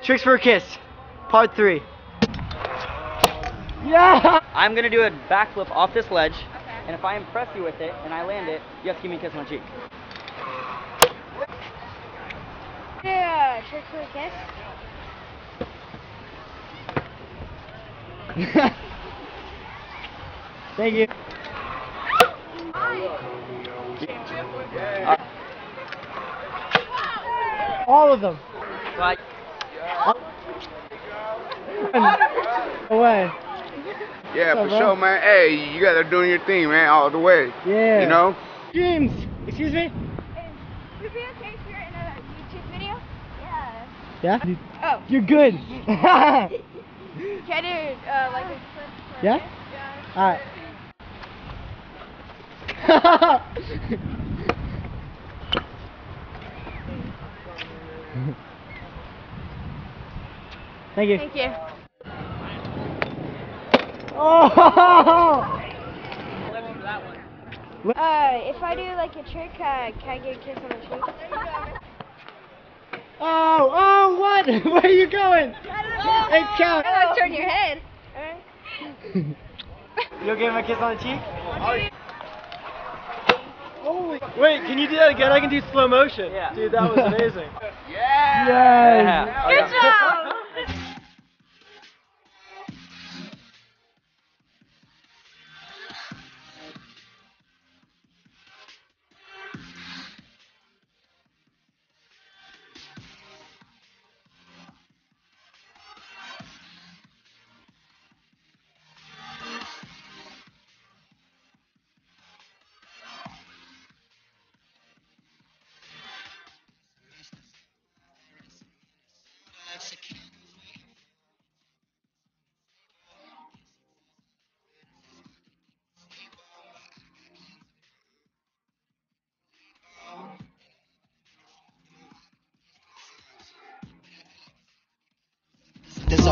Tricks for a Kiss, Part 3. Yeah! I'm gonna do a backflip off this ledge, and if I impress you with it and I land it, you have to give me a kiss on the cheek. Yeah, Tricks for a Kiss. Thank you. All of them. Right. Away. Yeah, What's for up, sure, bro? man. Hey, you gotta doing your thing, man, all the way. Yeah. You know? James, excuse me? Would it be okay if you're in a YouTube video? Yeah. Yeah? Oh. You're good. Can I do like a clip? Yeah? Alright. Thank you. Thank you. Oh! If I do like a trick, can I get a kiss on the cheek? Oh, what? Where are you going? Hey, count. I want to turn your head. You'll give him a kiss on the cheek? Holy. Wait, can you do that again? I can do slow motion. Yeah. Dude, that was amazing. Yeah! Yes. Yeah.